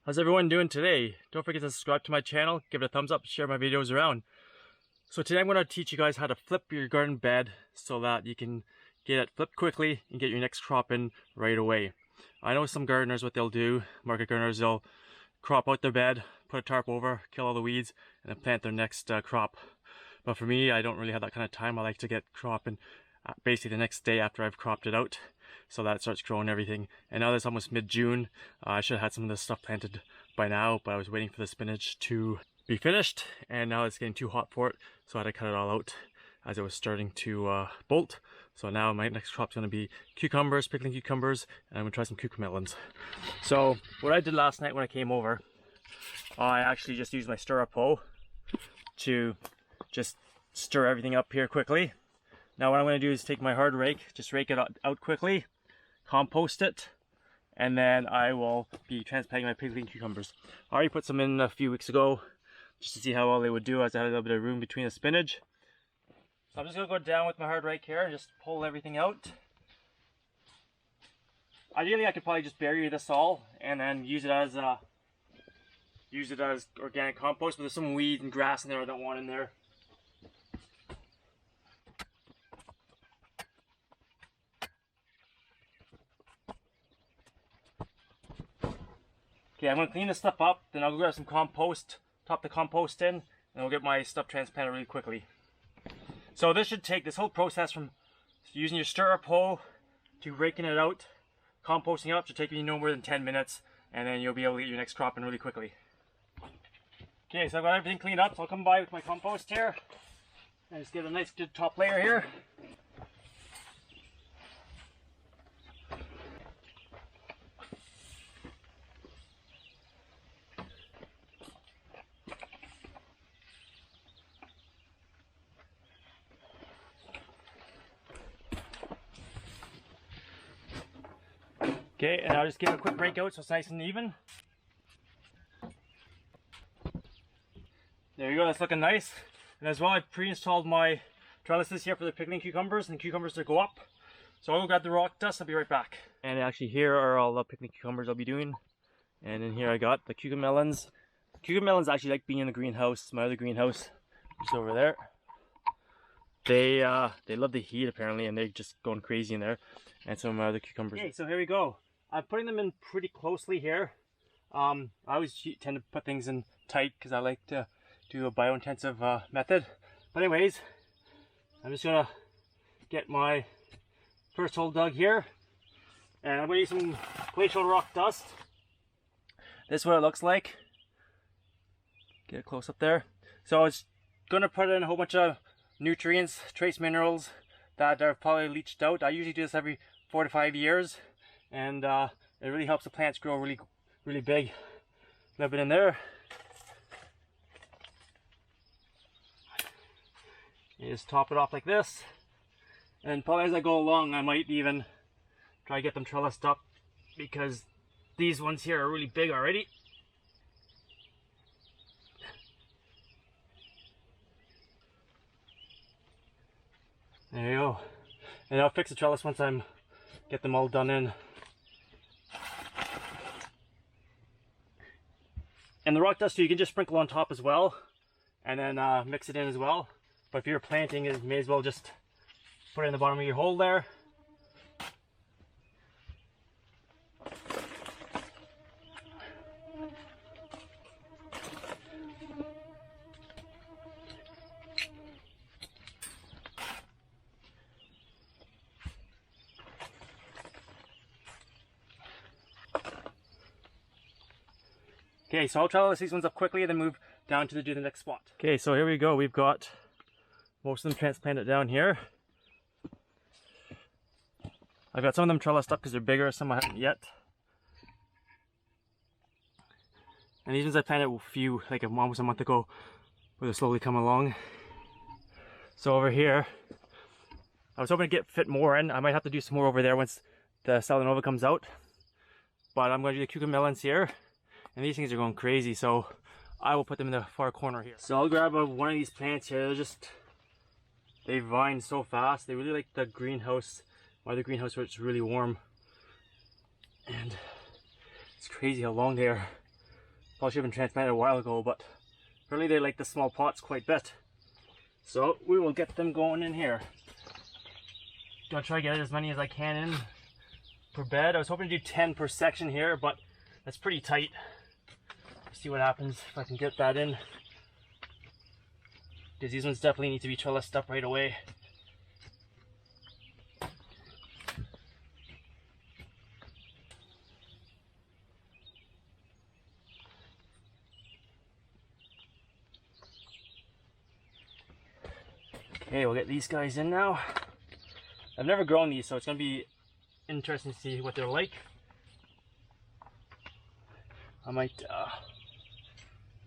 How's everyone doing today? Don't forget to subscribe to my channel, give it a thumbs up, share my videos around. So today I'm going to teach you guys how to flip your garden bed so that you can get it flipped quickly and get your next crop in right away. I know some gardeners, what they'll do, market gardeners, they'll crop out their bed, put a tarp over, kill all the weeds, and then plant their next crop. But for me, I don't really have that kind of time. I like to get cropping basically the next day after I've cropped it out, so that it starts growing everything. And now that it's almost mid-June, I should have had some of this stuff planted by now, but I was waiting for the spinach to be finished, and now it's getting too hot for it, so I had to cut it all out as it was starting to bolt. So now my next crop's going to be cucumbers, pickling cucumbers, and I'm going to try some cucamelons. So what I did last night when I came over, I actually just used my stirrup hoe to just stir everything up here quickly. Now what I'm going to do is take my hard rake, just rake it out quickly, compost it, and then I will be transplanting my pickling cucumbers. I already put some in a few weeks ago, just to see how well they would do, as I had a little bit of room between the spinach. So I'm just going to go down with my hard rake here and just pull everything out. Ideally I could probably just bury this all and then use it as organic compost, but there's some weeds and grass in there I don't want in there. Okay, I'm going to clean this stuff up, then I'll go grab some compost, top the compost in, and we'll get my stuff transplanted really quickly. So this whole process from using your stirrup hoe to raking it out, composting it up, should take you no more than 10 minutes, and then you'll be able to get your next crop in really quickly. Okay, so I've got everything cleaned up, so I'll come by with my compost here, and just get a nice good top layer here. Okay, and I'll just give it a quick rake out so it's nice and even. There you go, that's looking nice. And as well, I pre-installed my trellises here for the pickling cucumbers and the cucumbers to go up. So I'll go grab the rock dust, I'll be right back. And actually here are all the pickling cucumbers I'll be doing. And in here I got the cucamelons. Cucamelons actually like being in the greenhouse, my other greenhouse, just over there. They love the heat apparently, and they're just going crazy in there. And some of my other cucumbers. Okay, so here we go. I'm putting them in pretty closely here. I always tend to put things in tight because I like to do a biointensive method. But anyways, I'm just gonna get my first hole dug here, and I'm gonna use some glacial rock dust. This is what it looks like. Get a close up there. So I was gonna put in a whole bunch of nutrients, trace minerals that are probably leached out. I usually do this every 4 to 5 years, and it really helps the plants grow really big. A little bit in there. You just top it off like this, and probably as I go along I might even try to get them trellised up, because these ones here are really big already. There you go. And I'll fix the trellis once I'm get them all done in. And the rock dust you can just sprinkle on top as well, and then mix it in as well. But if you're planting, you may as well just put it in the bottom of your hole there. Okay, so I'll trellis these ones up quickly and then move down to do the next spot. Okay, so here we go. We've got most of them transplanted down here. I've got some of them trellised up because they're bigger, some I haven't yet. And these ones I planted a few, like almost a month ago, where they're slowly coming along. So over here, I was hoping to fit more in. I might have to do some more over there once the Selenova comes out. But I'm going to do the cucamelons here. And these things are going crazy, so I will put them in the far corner here. So I'll grab one of these plants here. They vine so fast. They really like the greenhouse, or the greenhouse where it's really warm. And it's crazy how long they are. Probably should have been transplanted a while ago, but apparently they like the small pots quite a bit. So we will get them going in here. Gonna try to get as many as I can in per bed. I was hoping to do 10 per section here, but that's pretty tight. Let's see what happens if I can get that in. Because these ones definitely need to be trellised up right away. Okay, we'll get these guys in now. I've never grown these, so it's going to be interesting to see what they're like. I might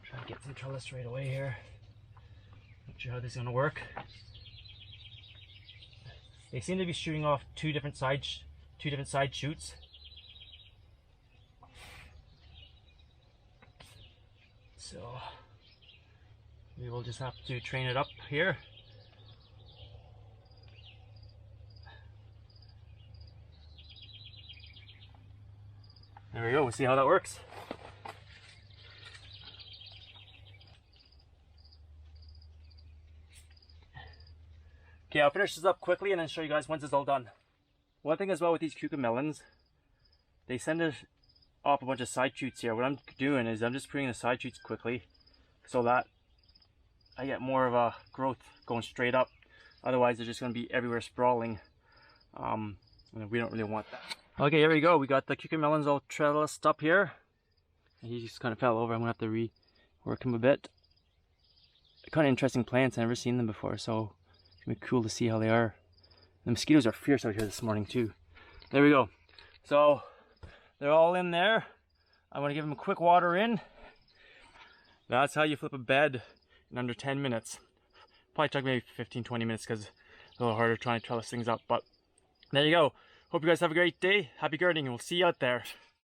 try to get some trellis right away here. Not sure how this is going to work. They seem to be shooting off two different side shoots. So we will just have to train it up here. There we go, we'll see how that works. Okay, I'll finish this up quickly and then show you guys once it's all done. One thing as well with these cucamelons, they send it off a bunch of side shoots here. What I'm doing is I'm just pruning the side shoots quickly so that I get more of a growth going straight up. Otherwise they're just going to be everywhere sprawling. And we don't really want that. Okay, here we go. We got the cucamelons all trellised up here. He just kind of fell over. I'm going to have to rework him a bit. Kind of interesting plants. I've never seen them before, so it's going to be cool to see how they are. The mosquitoes are fierce out here this morning too. There we go. So they're all in there. I'm going to give them a quick water in. That's how you flip a bed in under 10 minutes. Probably took maybe 15-20 minutes because it's a little harder trying to trellis things up, but there you go. Hope you guys have a great day. Happy gardening, and we'll see you out there.